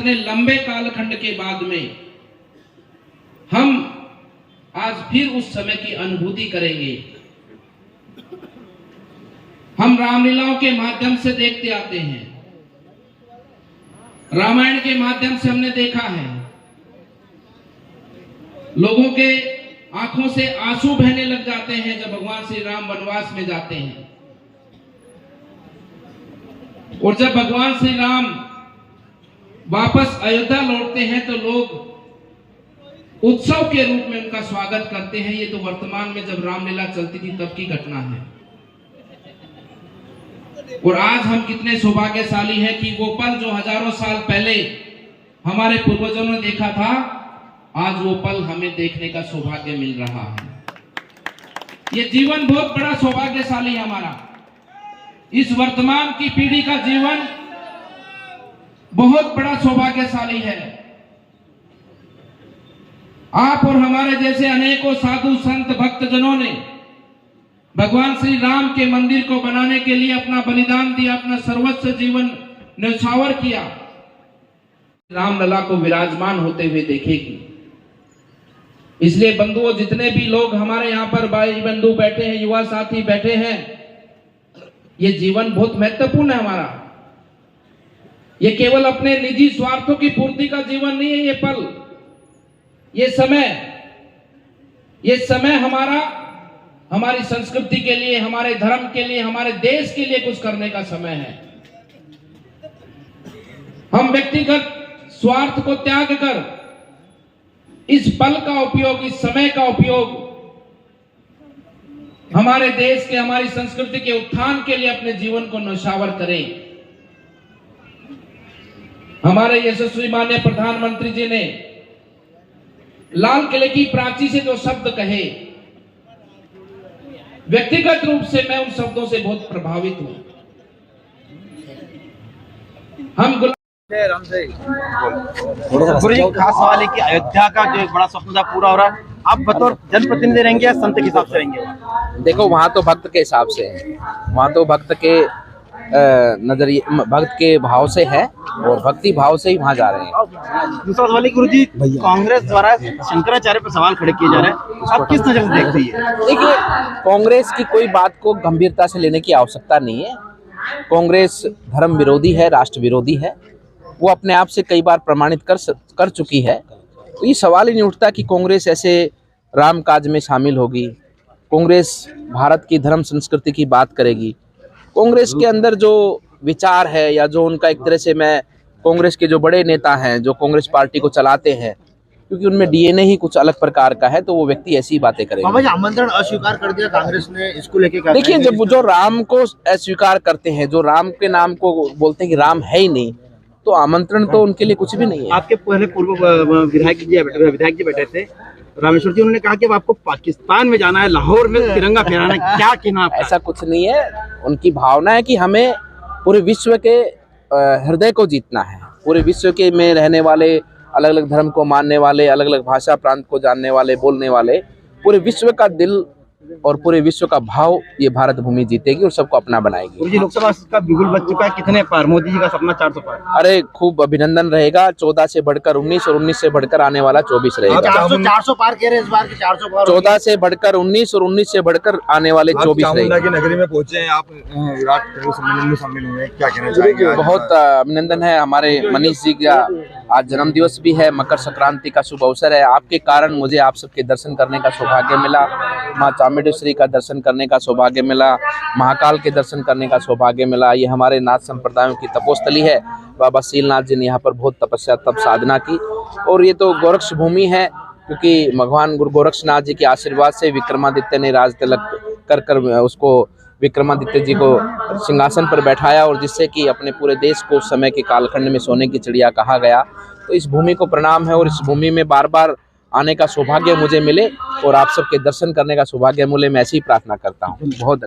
इतने लंबे कालखंड के बाद में हम आज फिर उस समय की अनुभूति करेंगे। हम रामलीलाओं के माध्यम से देखते आते हैं, रामायण के माध्यम से हमने देखा है, लोगों के आंखों से आंसू बहने लग जाते हैं जब भगवान श्री राम वनवास में जाते हैं। और जब भगवान श्री राम वापस अयोध्या लौटते हैं तो लोग उत्सव के रूप में उनका स्वागत करते हैं। ये तो वर्तमान में जब रामलीला चलती थी तब की घटना है। और आज हम कितने सौभाग्यशाली हैं कि वो पल जो हजारों साल पहले हमारे पूर्वजों ने देखा था, आज वो पल हमें देखने का सौभाग्य मिल रहा है। ये जीवन बहुत बड़ा सौभाग्यशाली है हमारा। इस वर्तमान की पीढ़ी का जीवन बहुत बड़ा सौभाग्यशाली है। आप और हमारे जैसे अनेकों साधु संत भक्तजनों ने भगवान श्री राम के मंदिर को बनाने के लिए अपना बलिदान दिया, अपना सर्वस्व जीवन न्यौछावर किया। रामलला को विराजमान होते हुए देखेगी। इसलिए बंधुओं, जितने भी लोग हमारे यहाँ पर भाई बंधु बैठे हैं, युवा साथी बैठे हैं, ये जीवन बहुत महत्वपूर्ण है हमारा। ये केवल अपने निजी स्वार्थों की पूर्ति का जीवन नहीं है। ये पल, ये समय हमारा, हमारी संस्कृति के लिए, हमारे धर्म के लिए, हमारे देश के लिए कुछ करने का समय है। हम व्यक्तिगत स्वार्थ को त्याग कर इस पल का उपयोग, इस समय का उपयोग हमारे देश के, हमारी संस्कृति के उत्थान के लिए अपने जीवन को न्यौछावर करें। हमारे यशस्वी माननीय प्रधानमंत्री जी ने लाल किले की प्राची से जो शब्द कहे, व्यक्तिगत रूप से मैं उन शब्दों से बहुत प्रभावित हूं। हम गुरु जी, खास सवाल है कि अयोध्या का जो एक बड़ा स्वप्न था पूरा हो रहा है। आप बतौर जनप्रतिनिधि रहेंगे या संत के हिसाब से रहेंगे? देखो, वहाँ तो भक्त के हिसाब से है, वहाँ तो भक्त के नजरिए, भक्त के भाव से है और भक्ति भाव से ही वहाँ जा रहे हैं। दूसरा सवाल है गुरु जी, कांग्रेस द्वारा शंकराचार्य पर सवाल खड़े किए जा रहे हैं, आप किस नजर से देखते हैं? देखिए, कांग्रेस की कोई बात को गंभीरता से लेने की आवश्यकता नहीं है। कांग्रेस धर्म विरोधी है, राष्ट्र विरोधी है। वो अपने आप से कई बार प्रमाणित कर चुकी है। तो ये सवाल ही नहीं उठता कि कांग्रेस ऐसे राम काज में शामिल होगी, कांग्रेस भारत की धर्म संस्कृति की बात करेगी। कांग्रेस के अंदर जो विचार है या जो उनका, एक तरह से मैं कांग्रेस के जो बड़े नेता हैं जो कांग्रेस पार्टी को चलाते हैं, क्योंकि उनमें डीएनए ही कुछ अलग प्रकार का है, तो वो व्यक्ति ऐसी बातें करेंगे। बाबा जी, आमंत्रण अस्वीकार कर दिया कांग्रेस ने, इसको लेके देखिए, जब जो राम को अस्वीकार करते हैं, जो राम के नाम को बोलते हैं कि राम है ही नहीं, तो आमंत्रण तो उनके लिए कुछ भी नहीं है। आपके पहले पूर्व विधायक जी बैठे थे रामेश्वर जी, उन्होंने कहा कि अब आपको पाकिस्तान में जाना है, लाहौर में तिरंगा फहराना है, क्या कहना आपका? ऐसा कुछ नहीं है। उनकी भावना है कि हमें पूरे विश्व के हृदय को जीतना है। पूरे विश्व के में रहने वाले, अलग अलग धर्म को मानने वाले, अलग अलग भाषा प्रांत को जानने वाले, बोलने वाले, पूरे विश्व का दिल और पूरे विश्व का भाव ये भारत भूमि जीतेगी और सबको अपना बनाएगी। गुरु जी, लोकसभा का बिगुल बच चुका है, कितने पार? मोदी जी का सपना 400 पार। अरे खूब अभिनंदन रहेगा। 14 से बढ़कर 19 और 19 से बढ़कर आने वाला 24 रहेगा। 400 पार कह रहे हैं इस बार की, 400 पार। 14 से बढ़कर 19 और 19 से बढ़कर आने वाले 24 रहेगा। की नगरी में पहुंचे हैं आप, विराट कोहली सम्मेलन में शामिल हुए, क्या कहना चाहेंगे? बहुत अभिनंदन है। हमारे मनीष जी का आज जन्मदिवस भी है, मकर संक्रांति का शुभ अवसर है। आपके कारण मुझे आप सबके दर्शन करने का सौभाग्य मिला, माँ चामुंडेश्वरी का दर्शन करने का सौभाग्य मिला, महाकाल के दर्शन करने का सौभाग्य मिला। ये हमारे नाथ संप्रदायों की तपोस्थली है। बाबा शीलनाथ जी ने यहाँ पर बहुत तपस्या तप साधना की। और ये तो गोरक्ष भूमि है, क्योंकि भगवान गुरु गोरक्षनाथ जी के आशीर्वाद से विक्रमादित्य ने राज तिलक कर उसको, विक्रमादित्य जी को सिंहासन पर बैठाया, और जिससे कि अपने पूरे देश को उस समय के कालखंड में सोने की चिड़िया कहा गया। तो इस भूमि को प्रणाम है, और इस भूमि में बार बार आने का सौभाग्य मुझे मिले और आप सबके दर्शन करने का सौभाग्य मिले, मैं ऐसी ही प्रार्थना करता हूँ। बहुत